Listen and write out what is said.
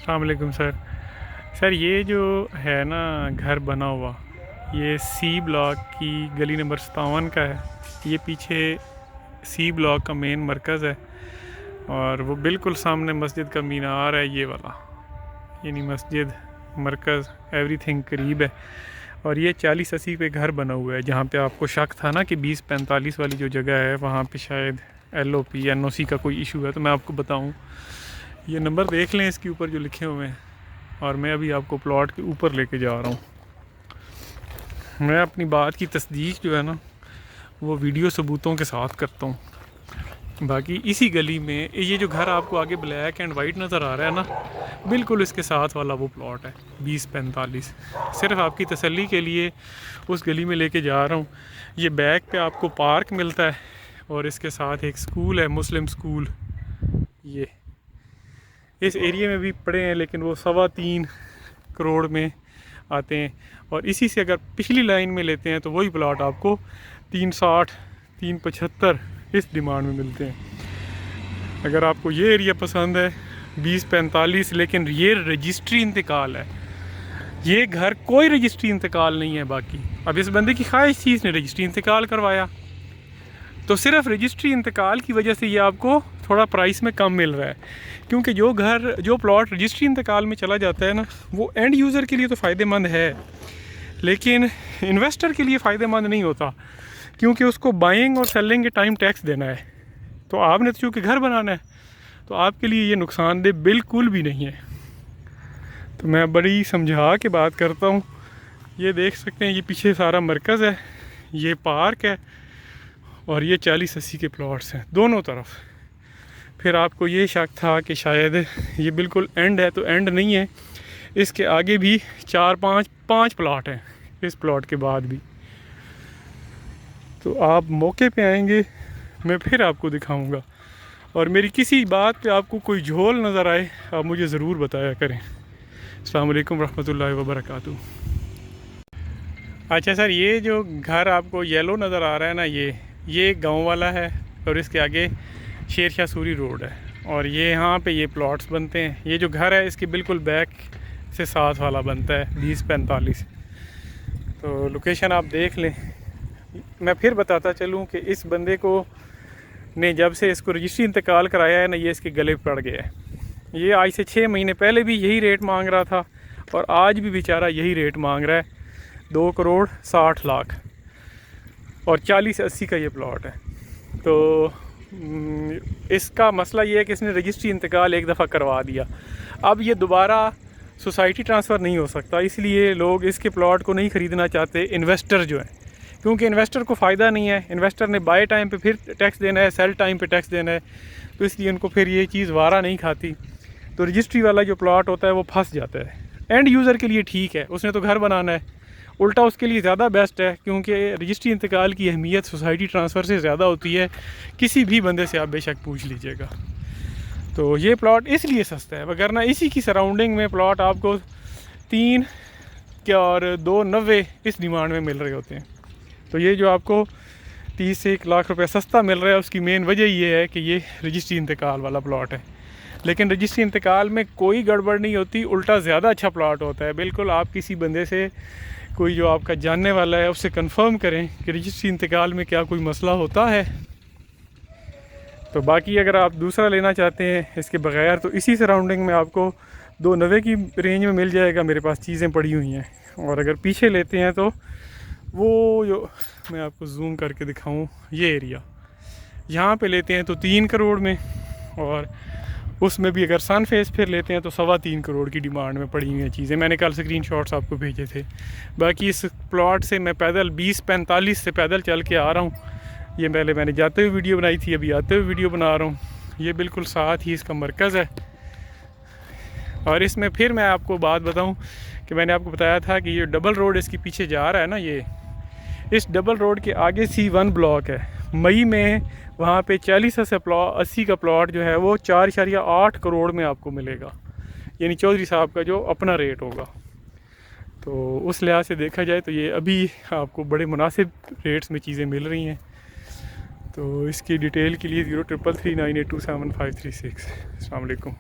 अस्सलाम वालेकुम sir. Sir ये जो है ना घर बना हुआ, ये सी ब्लॉक की गली नंबर 57 का है। ये पीछे सी ब्लॉक का मेन मरकज़ है और वो बिल्कुल सामने मस्जिद का मीनार है ये वाला, यानी मस्जिद मरकज़ एवरीथिंग करीब है। और ये 40-80 पे घर बना हुआ है। जहाँ पे आपको शक था ना कि 20-45 वाली जो जगह है वहाँ पे शायद LOP NOC का कोई इशू है, तो मैं आपको बताऊँ, ये नंबर देख लें इसके ऊपर जो लिखे हुए हैं। और मैं अभी आपको प्लॉट के ऊपर लेके जा रहा हूँ। मैं अपनी बात की तस्दीक जो है ना वो वीडियो सबूतों के साथ करता हूँ। बाकी इसी गली में ये जो घर आपको आगे ब्लैक एंड वाइट नज़र आ रहा है ना, बिल्कुल इसके साथ वाला वो प्लॉट है 20-45। सिर्फ आपकी तसल्ली के लिए उस गली में लेके जा रहा हूँ। ये बैक पे आपको पार्क मिलता है और इसके साथ एक स्कूल है, मुस्लिम स्कूल। ये इस एरिया में भी पड़े हैं लेकिन वो 3.25 करोड़ में आते हैं। और इसी से अगर पिछली लाइन में लेते हैं तो वही प्लॉट आपको 360 375 इस डिमांड में मिलते हैं। अगर आपको ये एरिया पसंद है 20-45, लेकिन ये रजिस्ट्री इंतकाल है, ये घर कोई रजिस्ट्री इंतकाल नहीं है। बाकी अब इस बंदे की ख्वाहिश थी, इसने रजिस्ट्री इंतकाल करवाया, तो सिर्फ रजिस्ट्री इंतकाल की वजह से ये आपको थोड़ा प्राइस में कम मिल रहा है। क्योंकि जो प्लॉट रजिस्ट्री इंतकाल में चला जाता है ना, वो एंड यूज़र के लिए तो फ़ायदेमंद है लेकिन इन्वेस्टर के लिए फ़ायदेमंद नहीं होता, क्योंकि उसको बाइंग और सेलिंग के टाइम टैक्स देना है। तो आपने तो चूँकि घर बनाना है तो आपके लिए ये नुकसानदेह बिल्कुल भी नहीं है। तो मैं बड़ी समझा के बात करता हूँ। ये देख सकते हैं, ये पीछे सारा मरकज़ है, ये पार्क है और ये 40-80 के प्लॉट्स हैं दोनों तरफ। फिर आपको ये शक था कि शायद ये बिल्कुल एंड है, तो एंड नहीं है। इसके आगे भी 4-5 प्लॉट हैं इस प्लॉट के बाद भी। तो आप मौके पे आएंगे, मैं फिर आपको दिखाऊंगा। और मेरी किसी बात पे आपको कोई झोल नज़र आए आप मुझे ज़रूर बताया करें। अस्सलाम वालेकुम रहमतुल्लाहि व बरकातुहू। अच्छा सर, ये जो घर आपको येलो नज़र आ रहा है ना, ये गांव वाला है और इसके आगे शेर शाह सूरी रोड है और ये यहाँ पे ये प्लॉट्स बनते हैं। ये जो घर है इसके बिल्कुल बैक से साथ वाला बनता है 20-45। तो लोकेशन आप देख लें। मैं फिर बताता चलूँ कि इस बंदे को ने जब से इसको रजिस्ट्री इंतकाल कराया है ना, ये इसके गले पड़ गया है। ये आज से 6 महीने पहले भी यही रेट मांग रहा था और आज भी बेचारा यही रेट मांग रहा है, 2 करोड़ 60 लाख और 40-80 का ये प्लॉट है। तो इसका मसला ये है कि इसने रजिस्ट्री इंतकाल एक दफ़ा करवा दिया, अब ये दोबारा सोसाइटी ट्रांसफ़र नहीं हो सकता, इसलिए लोग इसके प्लॉट को नहीं ख़रीदना चाहते इन्वेस्टर जो हैं, क्योंकि इन्वेस्टर को फ़ायदा नहीं है। इन्वेस्टर ने बाय टाइम पे फिर टैक्स देना है, सेल टाइम पे टैक्स देना है, तो इसलिए उनको फिर ये चीज़ वारा नहीं खाती। तो रजिस्ट्री वाला जो प्लॉट होता है वो फंस जाता है। एंड यूज़र के लिए ठीक है, उसने तो घर बनाना है, उल्टा उसके लिए ज़्यादा बेस्ट है, क्योंकि रजिस्ट्री इंतकाल की अहमियत सोसाइटी ट्रांसफ़र से ज़्यादा होती है। किसी भी बंदे से आप बेशक पूछ लीजिएगा। तो ये प्लॉट इसलिए सस्ता है, वगरना इसी की सराउंडिंग में प्लॉट आपको 3 क्या और 2.90 इस डिमांड में मिल रहे होते हैं। तो ये जो आपको 30 से 1 लाख रुपये सस्ता मिल रहा है, उसकी मेन वजह ये है कि ये रजिस्ट्री इंतकाल वाला प्लॉट है। लेकिन रजिस्ट्री इंतकाल में कोई गड़बड़ नहीं होती, उल्टा ज़्यादा अच्छा प्लॉट होता है। बिल्कुल आप किसी बंदे से, कोई जो आपका जानने वाला है, उससे कंफर्म करें कि रजिस्ट्री इंतकाल में क्या कोई मसला होता है। तो बाकी अगर आप दूसरा लेना चाहते हैं इसके बगैर, तो इसी सराउंडिंग में आपको 2.90 की रेंज में मिल जाएगा। मेरे पास चीज़ें पड़ी हुई हैं। और अगर पीछे लेते हैं तो वो जो मैं आपको जूम करके दिखाऊं, ये एरिया यहाँ पे लेते हैं तो 3 करोड़ में, और उसमें भी अगर सन फेस फिर लेते हैं तो 3.25 करोड़ की डिमांड में पड़ी हुई हैं चीज़ें। मैंने कल स्क्रीनशॉट्स आपको भेजे थे। बाकी इस प्लॉट से मैं पैदल 20-45 से पैदल चल के आ रहा हूँ। ये पहले मैंने जाते हुए वीडियो बनाई थी, अभी आते हुए वीडियो बना रहा हूँ। ये बिल्कुल साथ ही इसका मरकज़ है। और इसमें फिर मैं आपको बात बताऊँ कि मैंने आपको बताया था कि ये डबल रोड इसके पीछे जा रहा है ना, ये इस डबल रोड के आगे C1 ब्लॉक है। मई में वहाँ पे 40-80 का प्लॉट जो है वो 4.8 करोड़ में आपको मिलेगा, यानी चौधरी साहब का जो अपना रेट होगा। तो उस लिहाज से देखा जाए तो ये अभी आपको बड़े मुनासिब रेट्स में चीज़ें मिल रही हैं। तो इसकी डिटेल के लिए 0339827536। अस्सलाम वालेकुम।